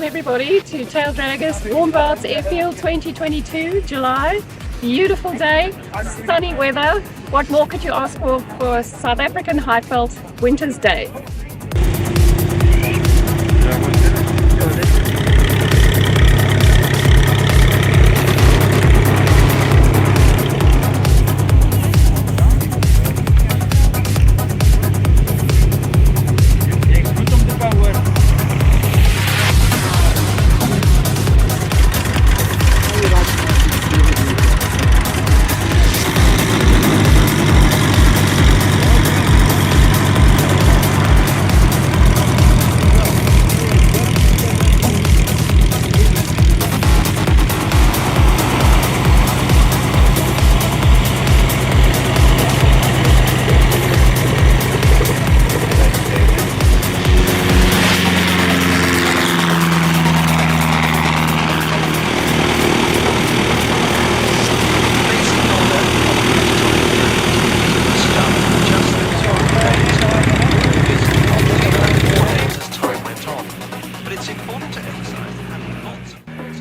welcome everybody to Taildraggers Warmbaths Airfield 2022, July. Beautiful day, sunny weather. What more could you ask for a South African high-felt winter's day?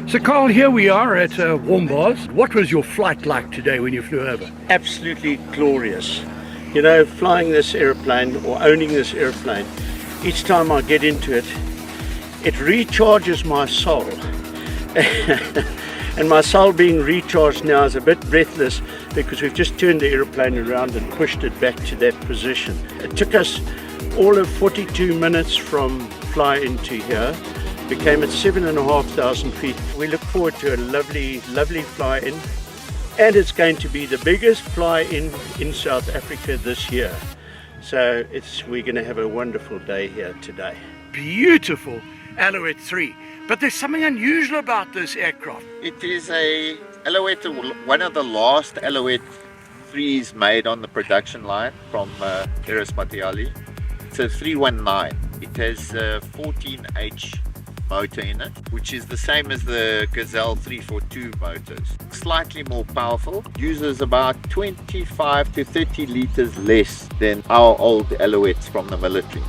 So Karl, here we are at Warmbaths. What was your flight like today when you flew over? Absolutely glorious. You know, flying this aeroplane or owning this aeroplane, each time I get into it, it recharges my soul. And my soul being recharged now is a bit breathless because we've just turned the aeroplane around and pushed it back to that position. It took us all of 42 minutes from fly into here. Became at 7,500 feet. We look forward to a lovely fly-in, and it's going to be the biggest fly-in in South Africa this year. So we're going to have a wonderful day here today. Beautiful Alouette III, but there's something unusual about this aircraft. It is a Alouette, one of the last Alouette 3s made on the production line from Aérospatiale. It's a 319. It has a 14H motor in it, which is the same as the Gazelle 342 motors. Slightly more powerful, uses about 25 to 30 liters less than our old Alouettes from the military.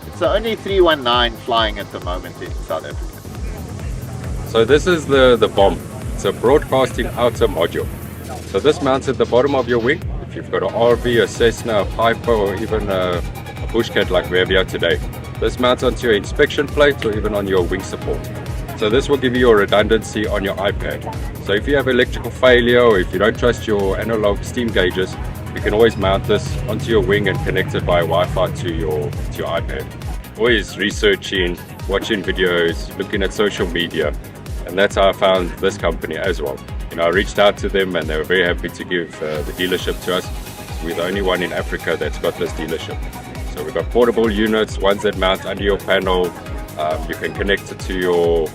It's the only 319 flying at the moment in South Africa. So this is the bomb. It's a broadcasting outer module. So this mounts at the bottom of your wing. If you've got an RV, a Cessna, a Piper, or even a Bushcat like we have here today. This mounts onto your inspection plate or even on your wing support. So this will give you a redundancy on your iPad. So if you have electrical failure or if you don't trust your analog steam gauges, you can always mount this onto your wing and connect it via Wi-Fi to your iPad. Always researching, watching videos, looking at social media, and that's how I found this company as well. You know, I reached out to them and they were very happy to give the dealership to us. We're the only one in Africa that's got this dealership. So we've got portable units, ones that mount under your panel. You can connect it to your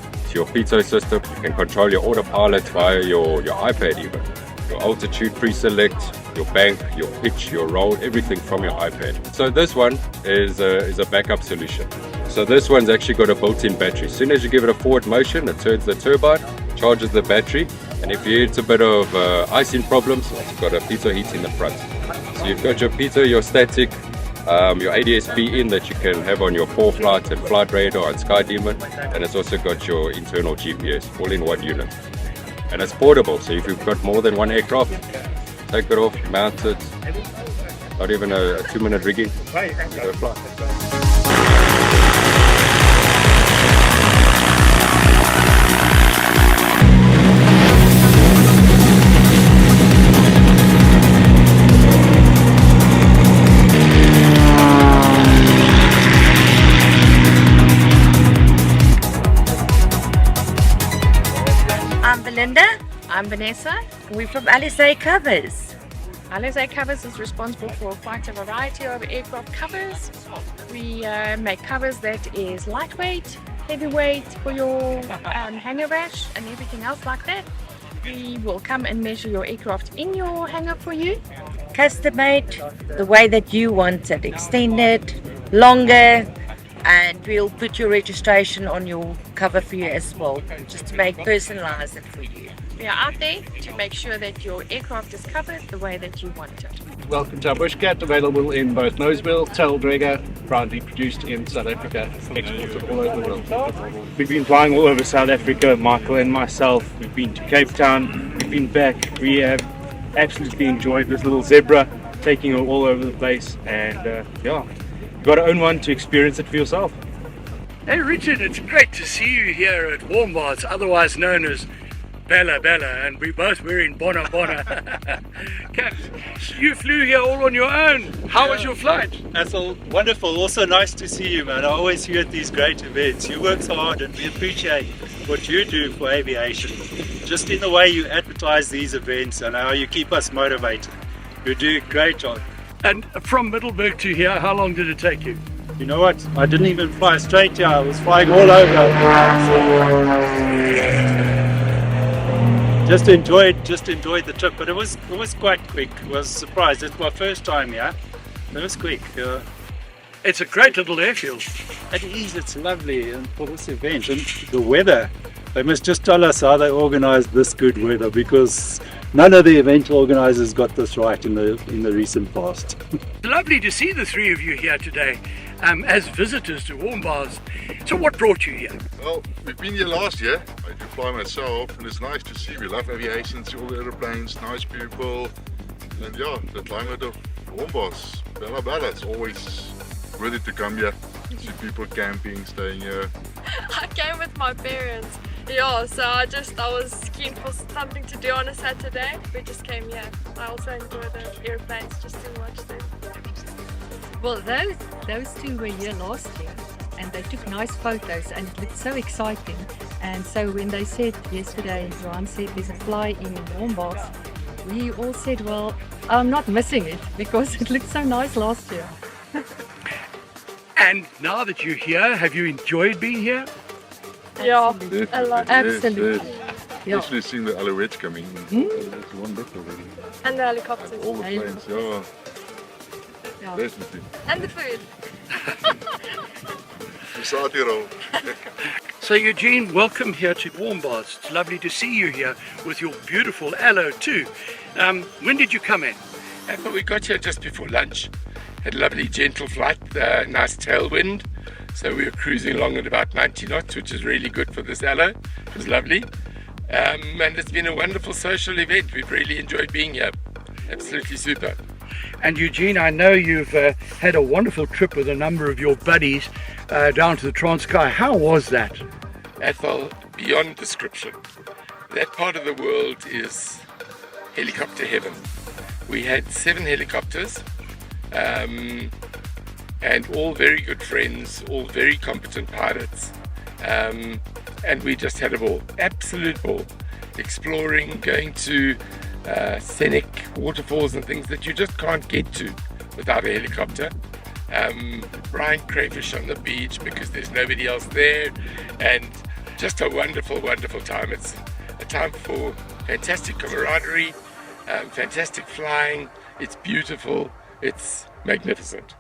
pitot system. You can control your autopilot via your iPad even. Your altitude pre-select, your bank, your pitch, your roll, everything from your iPad. So this one is a backup solution. So this one's actually got a built-in battery. As soon as you give it a forward motion, it turns the turbine, charges the battery, and if you hit a bit of icing problems, it's got a pitot heat in the front. So you've got your pitot, your static, your ADS-B in that you can have on your ForeFlight and Flight Radar and Sky Demon, and it's also got your internal GPS all in one unit. And it's portable, so if you've got more than one aircraft, take it off, mount it, not even a 2-minute rigging, go fly. I'm Vanessa. We're from LSA Covers. LSA Covers is responsible for quite a variety of aircraft covers. We make covers that is lightweight, heavyweight for your hangar rash and everything else like that. We will come and measure your aircraft in your hangar for you. Custom made the way that you want it, extended, longer, and we'll put your registration on your cover for you as well, just to make personalize it for you. We are out there to make sure that your aircraft is covered the way that you want it. Welcome to our bushcat, available in both nosewheel, taildragger, proudly produced in South Africa, exported all over the world. We've been flying all over South Africa, Michael and myself. We've been to Cape Town, we've been back. We have absolutely enjoyed this little zebra, taking it all over the place, and yeah, you've got to own one to experience it for yourself. Hey Richard, it's great to see you here at Warmbaths, otherwise known as Bella Bella, and we're both wearing Bona Bona caps. You flew here all on your own. How was your flight? That's all wonderful. Also nice to see you, man. I always hear at these great events. You work so hard and we appreciate what you do for aviation. Just in the way you advertise these events and how you keep us motivated. You do a great job. And from Middleburg to here, how long did it take you? You know what? I didn't even fly straight here. I was flying all over. Just enjoyed the trip, but it was quite quick. I was surprised. It's my first time here. It was quick. It's a great little airfield. It is. It's lovely, and for this event and the weather, they must just tell us how they organised this good weather, because none of the event organisers got this right in the recent past. Lovely to see the three of you here today as visitors to Warmbaths. So what brought you here? Well, we've been here last year. I do fly myself, and it's nice to see. We love aviation, see all the aeroplanes, nice people, and yeah, the climate of Warmbaths, Bella Bella. It's always worth it to come here. See people camping, staying here. I came with my parents. Yeah, so I was keen for something to do on a Saturday. We just came here. I also enjoy the airplanes, just to watch them. Well, those two were here last year and they took nice photos and it looked so exciting. And so when they said yesterday, Johan said there's a fly in Warmbaths, we all said, well, I'm not missing it because it looked so nice last year. And now that you're here, have you enjoyed being here? Yeah, Yes, a lot. Absolutely. Yeah. Especially seeing the Alouettes coming. It's wonderful, really. And the helicopters. All the planes, yeah. Yeah. Definitely. And the food. So Eugene, welcome here to Warmbaths. It's lovely to see you here with your beautiful Alouette II. When did you come in? But we got here just before lunch. Had a lovely gentle flight, nice tailwind. So we were cruising along at about 90 knots, which is really good for this Allo. It was lovely. And it's been a wonderful social event. We've really enjoyed being here. Absolutely super. And Eugene, I know you've had a wonderful trip with a number of your buddies down to the Transkei. How was that? Athol, beyond description. That part of the world is helicopter heaven. We had 7 helicopters, and all very good friends, all very competent pilots, and we just had a ball, absolute ball, exploring, going to scenic waterfalls and things that you just can't get to without a helicopter. Frying crayfish on the beach because there's nobody else there, and just a wonderful, wonderful time. It's a time for fantastic camaraderie, fantastic flying. It's beautiful, it's magnificent.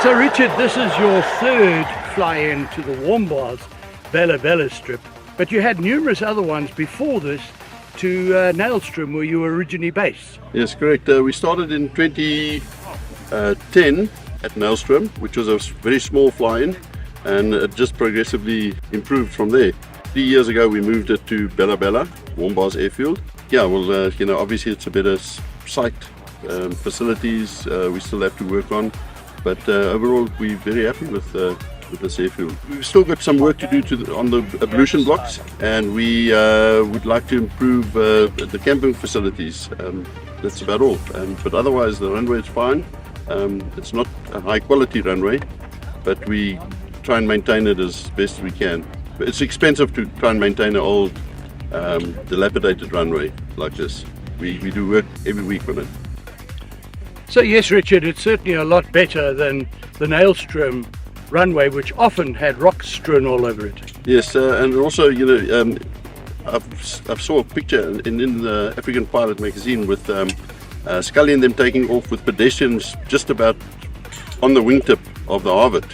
So Richard, this is your third fly-in to the Warmbaths Bella Bella strip, but you had numerous other ones before this to Nailstrom, where you were originally based. Yes, correct. We started in 2010 at Nailstrom, which was a very small fly-in, and it just progressively improved from there. 3 years ago we moved it to Bella Bella, Warmbaths Airfield. Yeah, well, obviously it's a better site, facilities we still have to work on. But overall, we're very happy with this airfield. We've still got some work to do on the ablution blocks, and we would like to improve the camping facilities. That's about all. But otherwise, the runway is fine. It's not a high-quality runway, but we try and maintain it as best we can. It's expensive to try and maintain an old dilapidated runway like this. We do work every week on it. So yes, Richard, it's certainly a lot better than the Nicholson runway, which often had rocks strewn all over it. Yes, and also, you know, I've saw a picture in the African Pilot magazine with Scully and them taking off with pedestrians just about on the wingtip of the Harvard.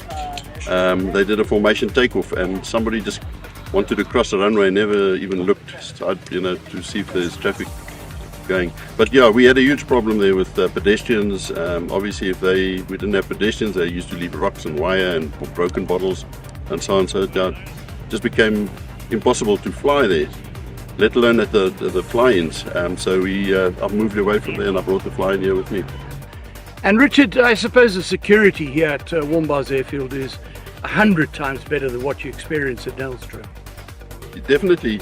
They did a formation takeoff, and somebody just wanted to cross the runway, never even looked, you know, to see if there's traffic going. But yeah, we had a huge problem there with pedestrians. Obviously, if we didn't have pedestrians, they used to leave rocks and wire and broken bottles and so on. So it just became impossible to fly there, let alone at the fly-ins. So I've moved away from there, and I brought the fly-in here with me. And Richard, I suppose the security here at Warmbaths Airfield is 100 times better than what you experience at Nicholson. Definitely.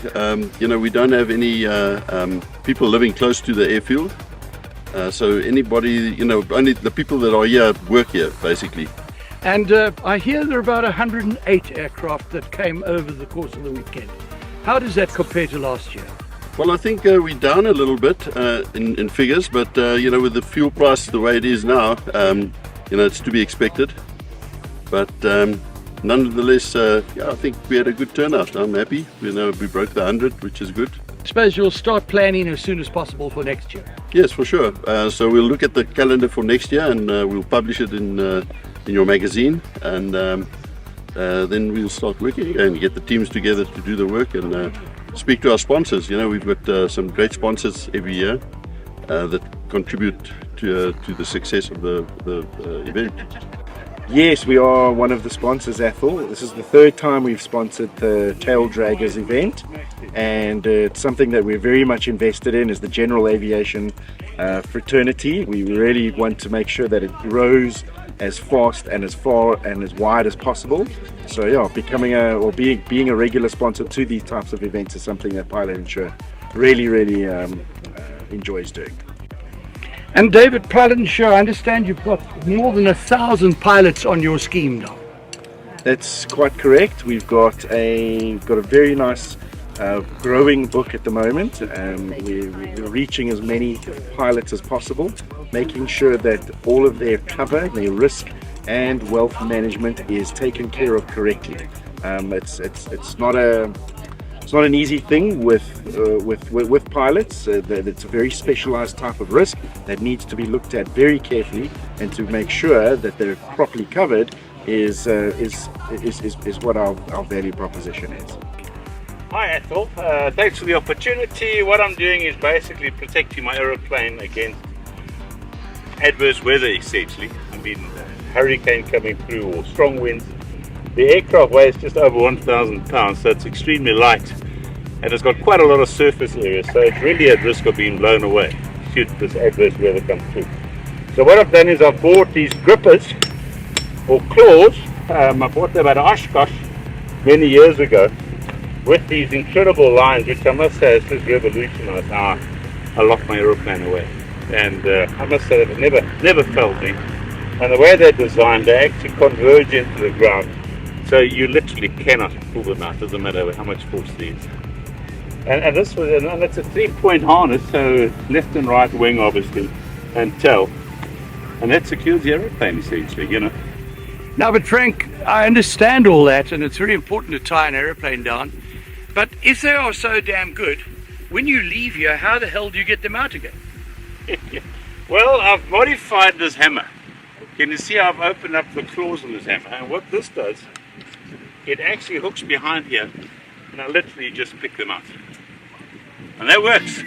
You know, we don't have any people living close to the airfield. So anybody, you know, only the people that are here work here, basically. And I hear there are about 108 aircraft that came over the course of the weekend. How does that compare to last year? Well, I think we're down a little bit in figures, but you know, with the fuel price the way it is now, you know, it's to be expected. But nonetheless, yeah, I think we had a good turnout. I'm happy. You know, we broke the 100, which is good. I suppose you'll start planning as soon as possible for next year. Yes, for sure. So we'll look at the calendar for next year, and we'll publish it in your magazine, and then we'll start working and get the teams together to do the work and speak to our sponsors. You know, we've got some great sponsors every year that contribute to the success of the event. Yes, we are one of the sponsors, Ethel. This is the third time we've sponsored the Taildraggers event, and it's something that we're very much invested in as the general aviation fraternity. We really want to make sure that it grows as fast and as far and as wide as possible. So yeah, being a regular sponsor to these types of events is something that PilotInsure really enjoys doing. And David, PilotInsure, I understand you've got more than 1,000 pilots on your scheme now. That's quite correct. We've got a very nice growing book at the moment. We're reaching as many pilots as possible, making sure that all of their cover, their risk and wealth management is taken care of correctly. It's not an easy thing with pilots. It's a very specialized type of risk that needs to be looked at very carefully, and to make sure that they're properly covered is what our value proposition is. Hi Ethel, thanks for the opportunity. What I'm doing is basically protecting my aeroplane against adverse weather, essentially. I mean, hurricane coming through or strong winds. The aircraft weighs just over 1,000 pounds, so it's extremely light, and it's got quite a lot of surface area, so it's really at risk of being blown away should this adverse weather come through. So what I've done is I've bought these grippers or claws. I bought them at Oshkosh many years ago with these incredible lines, which I must say has just revolutionized how I lock my aeroplane away. And I must say that it never failed me. And the way they're designed, they actually converge into the ground, so you literally cannot pull them out. Doesn't matter how much force there is. And it's a 3-point harness, so left and right wing obviously, and tail, and that secures the aeroplane essentially, you know. Now, but Frank, I understand all that, and it's very important to tie an aeroplane down. But if they are so damn good, when you leave here, how the hell do you get them out again? Well, I've modified this hammer. Can you see how I've opened up the claws on this hammer? And what this does, it actually hooks behind here, and I literally just pick them out. And that works.